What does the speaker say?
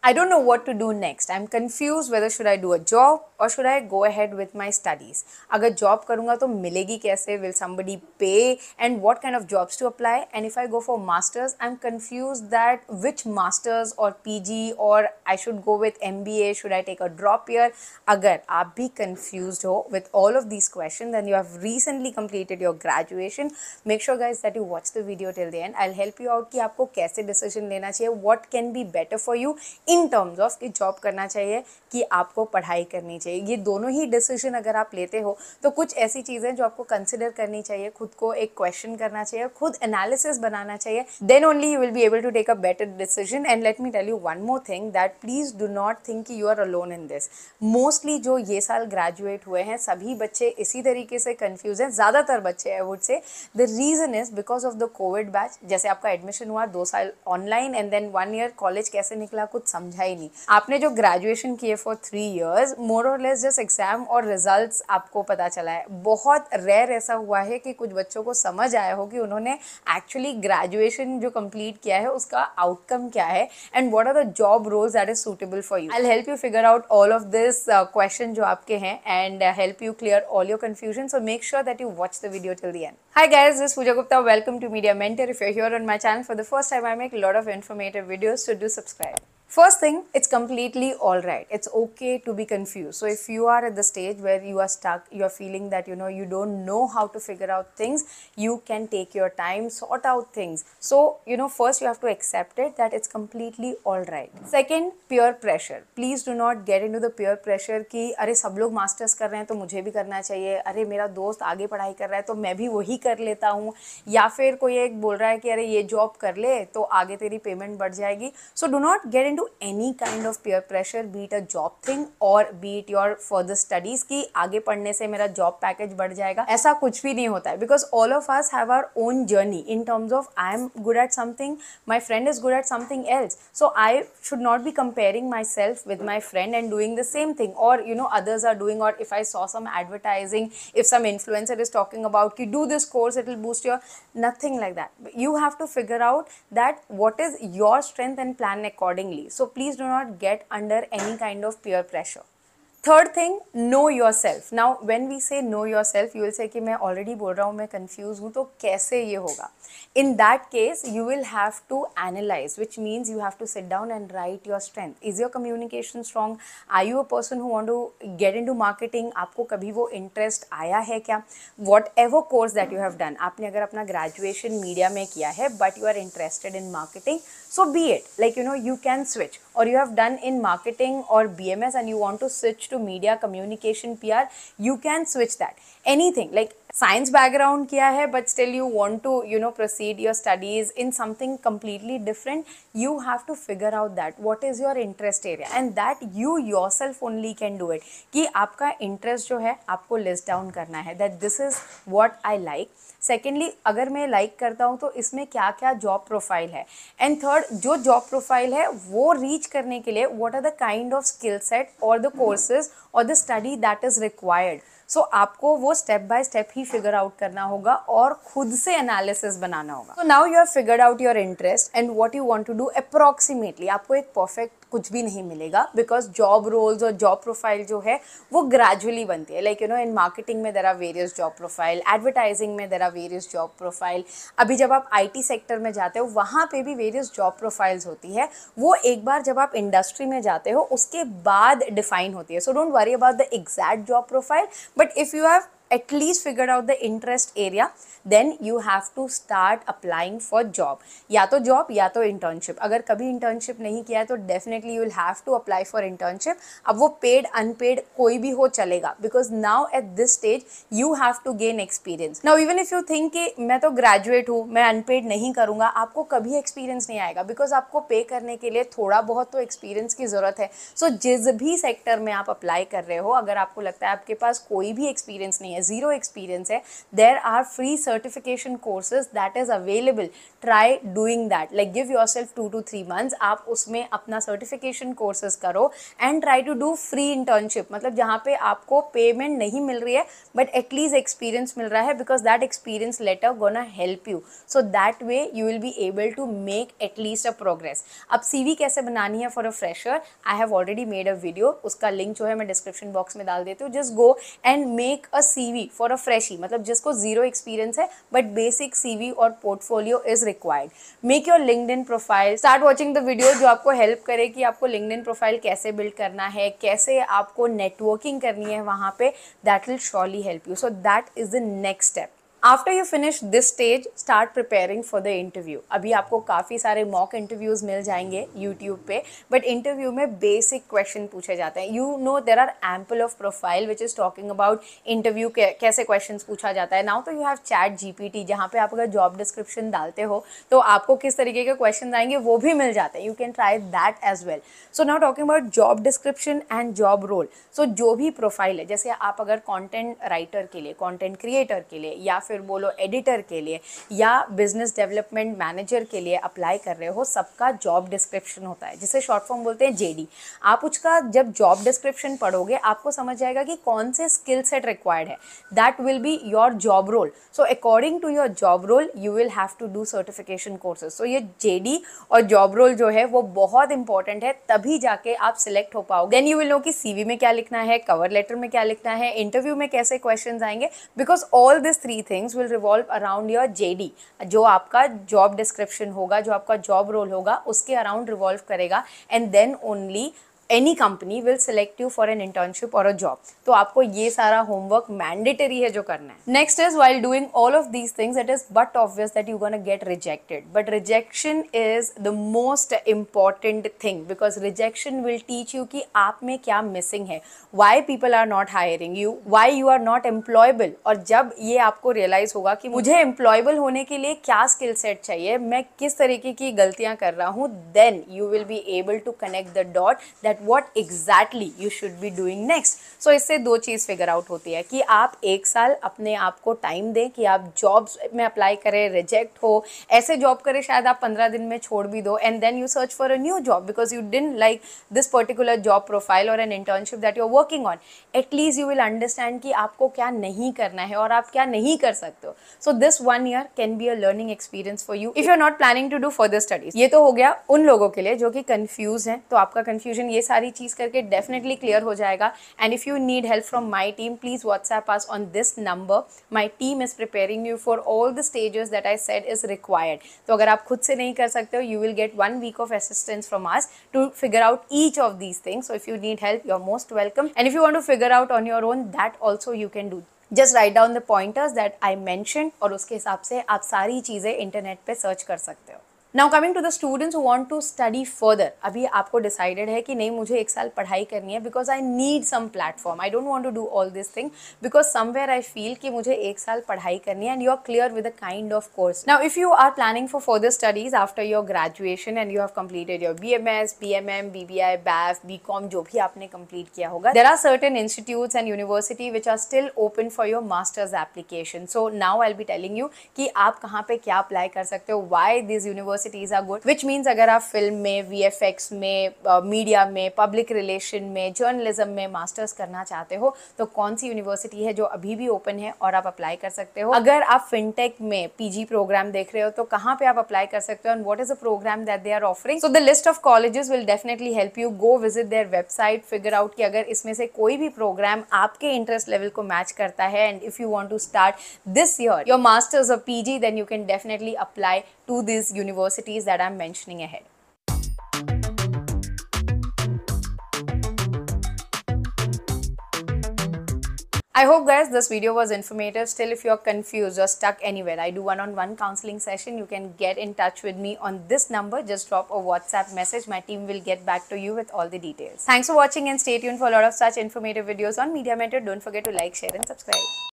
I don't know what to do next. I'm confused whether should I do a job or should I go ahead with my studies. अगर job करूँगा तो मिलेगी कैसे? Will somebody pay? And what kind of jobs to apply? And if I go for masters, I'm confused that which masters or PG or I should go with MBA. Should I take a drop year? अगर आप भी confused हो with all of these questions and you have recently completed your graduation, make sure guys that you watch the video till the end. I'll help you out कि आपको कैसे decision लेना चाहिए. What can be better for you in terms of कि job करना चाहिए कि आपको पढ़ाई करनी चाहिए. ये दोनों ही डिसीजन अगर आप लेते हो तो कुछ ऐसी चीज़ें जो आपको कंसिडर करनी चाहिए, खुद को एक क्वेश्चन करना चाहिए, खुद एनालिसिस बनाना चाहिए. Then only you will be able to take a better decision. And let me tell you one more thing that please do not think कि you are alone in this. Mostly जो ये साल graduate हुए हैं सभी बच्चे इसी तरीके से कन्फ्यूज हैं. ज़्यादातर बच्चे I would say the reason is because of the covid batch. जैसे आपका एडमिशन हुआ 2 साल online and then 1 year college कैसे निकला कुछ समझा ही नहीं. आपने जो ग्रेजुएशन किए फॉर 3 इयर्स मोर और लेस जस्ट एग्जाम और रिजल्ट्स आपको पता चला है. बहुत रेयर ऐसा हुआ है कि कुछ बच्चों को समझ आया हो कि उन्होंने एक्चुअली ग्रेजुएशन जो कंप्लीट किया है उसका आउटकम क्या है and what are the job roles that is suitable for you. I will help you figure out all of this question जो आपके हैं and help you clear all your confusion. So make sure that you watch the video till the end. Hi guys, this is Pooja Gupta. Welcome to Media Mentor. If you're here on my channel for the first time, I make a lot of informative videos, so do subscribe. First thing, it's completely all right. It's okay to be confused. So if you are at the stage where you are stuck, you are feeling that you don't know how to figure out things, you can take your time, sort out things. So first you have to accept it that it's completely all right. Second, peer pressure. Please do not get into the peer pressure कि अरे सब लोग masters कर रहे हैं तो मुझे भी करना चाहिए, अरे मेरा दोस्त आगे पढ़ाई कर रहा है तो मैं भी वही कर लेता हूँ, या फिर कोई एक बोल रहा है कि अरे ये जॉब कर ले तो आगे तेरी पेमेंट बढ़ जाएगी. So do not get into any kind of peer pressure, be it a job thing or be it your further studies कि आगे पढ़ने से मेरा job package बढ़ जाएगा. ऐसा कुछ भी नहीं होता है because all of us have our own journey in terms of I am good at something, my friend is good at something else, so I should not be comparing myself with my friend and doing the same thing or others are doing, or if I saw some advertising, if some influencer is talking about कि do this course it will boost your, nothing like that. You have to figure out that what is your strength and plan accordingly. So please do not get under any kind of peer pressure. Third thing, know yourself. Now when we say know yourself, you will say कि मैं already बोल रहा हूँ मैं confused हूँ तो कैसे ये होगा. In that case, you will have to analyze, which means you have to sit down and write your strength. Is your communication strong? Are you a person who want to get into marketing? आपको कभी वो interest आया है क्या? Whatever course that you have done, आपने अगर अपना graduation media में किया है but you are interested in marketing, so be it. Like you can switch, or you have done in marketing or BMS and you want to switch to media communication PR, you can switch that. Anything like science background किया है but still you want to proceed your studies in something completely different, you have to figure out that what is your interest area and that you yourself only can do it. कि आपका interest जो है आपको list down करना है that this is what I like. Secondly अगर मैं like करता हूँ तो इसमें क्या क्या जॉब प्रोफाइल है. एंड थर्ड, जो जॉब प्रोफाइल है वो रीच करने के लिए what are the kind of skill set और द कोर्सेज और the study that is required. So आपको वो स्टेप बाय स्टेप ही फिगर आउट करना होगा और खुद से एनालिसिस बनाना होगा. So now you have figured out your interest and what you want to do approximately. आपको एक परफेक्ट कुछ भी नहीं मिलेगा बिकॉज जॉब रोल्स और जॉब प्रोफाइल जो है वो ग्रेजुअली बनती है. लाइक इन मार्केटिंग में there are various job profile, advertising में there are various job profile. अभी जब आप IT सेक्टर में जाते हो वहाँ पे भी वेरियस जॉब प्रोफाइल्स होती है. वो एक बार जब आप इंडस्ट्री में जाते हो उसके बाद डिफाइन होती है. So don't worry about the exact job profile, but if you have at least figured out the interest area, then you have to start applying for job. या तो job या तो internship. अगर कभी internship नहीं किया है तो definitely you will have to apply for internship. अब वो paid unpaid कोई भी हो चलेगा because now at this stage you have to gain experience. Now even if you think कि मैं तो graduate हूँ मैं unpaid नहीं करूँगा, आपको कभी experience नहीं आएगा because आपको pay करने के लिए थोड़ा बहुत तो experience की ज़रूरत है. So जिस भी sector में आप apply कर रहे हो, अगर आपको लगता है आपके पास कोई भी experience नहीं है, ज़ीरो एक्सपीरियंस है, there are free certification courses that is available. Try doing that, like give yourself 2 to 3 months. आप उसमें अपना सर्टिफिकेशन कोर्सेज करो and try to do free internship, मतलब जहाँ पे आपको पेमेंट नहीं मिल रही है बट एटलीस्ट एक्सपीरियंस मिल रहा है, because that experience letter gonna help you. So that way you will be able to make at least a progress. अब CV कैसे बनानी है for a fresher, I have already made a video, उसका link जो है मैं डिस्क्रिप्शन बॉक्स में डाल देती हूँ. Just go and make a CV for a freshie, मतलब जिसको ज़ीरो एक्सपीरियंस है बट बेसिक CV और portfolio is required. Make your LinkedIn profile, start watching the video जो आपको हेल्प करे कि आपको लिंक्डइन प्रोफाइल कैसे बिल्ड करना है, कैसे आपको नेटवर्किंग करनी है वहाँ पे. That will surely help you. So that is the next step. After you finish this stage, start preparing for the interview. अभी आपको काफ़ी सारे मॉक इंटरव्यूज़ मिल जाएंगे यूट्यूब पे, बट इंटरव्यू में बेसिक क्वेश्चन पूछे जाते हैं. You know there are ample of profile which is talking about interview कैसे क्वेश्चन पूछा जाता है. नाउ तो यू हैव ChatGPT, जहाँ पे आप अगर जॉब डिस्क्रिप्शन डालते हो तो आपको किस तरीके के क्वेश्चन आएंगे वो भी मिल जाते हैं. You can try that as well. So now talking about job description and job role. So जो भी प्रोफाइल है, जैसे आप अगर कॉन्टेंट राइटर के लिए, कॉन्टेंट क्रिएटर के लिए, या फिर बोलो एडिटर के लिए, या बिजनेस डेवलपमेंट मैनेजर के लिए अप्लाई कर रहे हो, सबका जॉब डिस्क्रिप्शन होता है जिसे शॉर्ट फॉर्म बोलते हैं JD. आप उसका जब जॉब डिस्क्रिप्शन पढ़ोगे आपको समझ जाएगा कि कौन से स्किल सेट रिक्वायर्ड है. That will be your job role. So according to your job role you will have to do certification courses. So ये JD और जॉब रोल जो है वो बहुत इंपॉर्टेंट है, तभी जाके आप सिलेक्ट हो पाओगे. देन यू विल नो कि CV में क्या लिखना है, कवर लेटर में क्या लिखना है, इंटरव्यू में कैसे क्वेश्चंस आएंगे, because all this 3 things will revolve around your JD. जो आपका जॉब डिस्क्रिप्शन होगा, जो आपका जॉब रोल होगा, उसके अराउंड रिवॉल्व करेगा. And then only any company will select you for an internship और अ जॉब. तो आपको ये सारा होमवर्क मैंडेटरी है जो करना है. Next is while doing all of these things it is but obvious that you gonna get rejected, but rejection is the most important thing, because rejection will teach you कि आप में क्या missing है, why people are not hiring you, why you are not employable. और जब ये आपको realise होगा कि मुझे एम्प्लॉयबल होने के लिए क्या स्किल सेट चाहिए, मैं किस तरीके की गलतियां कर रहा हूँ, then you will be able to connect the dot that what exactly you should be doing next. So इससे 2 चीज़ फिगर आउट होती है कि आप 1 साल अपने आप को टाइम दें कि आप जॉब्स में अप्लाई करें, रिजेक्ट हो, ऐसे जॉब करें शायद आप 15 दिन में छोड़ भी दो, and then you search for a new job because you didn't like this particular job profile और an internship that you are working on. At least you will understand कि आपको क्या नहीं करना है और आप क्या नहीं कर सकते हो. So this 1 year can be a learning experience for you if you are not planning to do further studies. ये तो हो गया उन लोगों के लिए जो कि कंफ्यूज हैं, तो आपका कंफ्यूजन ये सारी चीज़ करके डेफिनेटली क्लियर हो जाएगा. And if you need help from my team please WhatsApp us on this number. My team is preparing you for all the stages that I said is required. तो अगर आप खुद से नहीं कर सकते हो, you will get 1 week of assistance from us to figure out each of these things. So if you need help, you're most welcome. And if you want to figure out on your own, that also you can do. Just write down the pointers that I mentioned और उसके हिसाब से आप सारी चीज़ें internet पे search कर सकते हो. Now coming to the students who want to study further. अभी आपको डिसाइडेड है कि नहीं मुझे 1 साल पढ़ाई करनी है because I need some platform, I don't want to do all this thing because somewhere I feel कि मुझे 1 साल पढ़ाई करनी है and you are clear with a kind of course. Now if you are planning for further studies after your graduation and you have completed your BMS, BMM, BBI, BAF, BCom जो भी आपने complete किया होगा, there are certain institutes and university which are still open for your masters application. So now I will be telling you कि आप कहाँ पे क्या अप्लाई कर सकते हो, why this universities are good, which means अगर आप फिल्म में, VFX में, मीडिया में, पब्लिक रिलेशन में, जर्नलिज्म में मास्टर्स करना चाहते हो तो कौन सी यूनिवर्सिटी है जो अभी भी ओपन है और आप अप्लाई कर सकते हो. अगर आप फिनटेक में PG प्रोग्राम देख रहे हो तो कहाँ पे आप अप्लाई कर सकते हो and what is the programme that they are offering. So the list of colleges will definitely help you. Go visit their website, figure out कि अगर इसमें से कोई भी प्रोग्राम आपके इंटरेस्ट लेवल को मैच करता है and if you want to start this year your masters और PG then you can definitely apply to these universities that I'm mentioning ahead. I hope guys this video was informative. Still if you're confused or stuck anywhere, I do one-on-one counseling session. You can get in touch with me on this number. Just drop a WhatsApp message. My team will get back to you with all the details. Thanks for watching and stay tuned for a lot of such informative videos on Media Mentor. Don't forget to like, share and subscribe.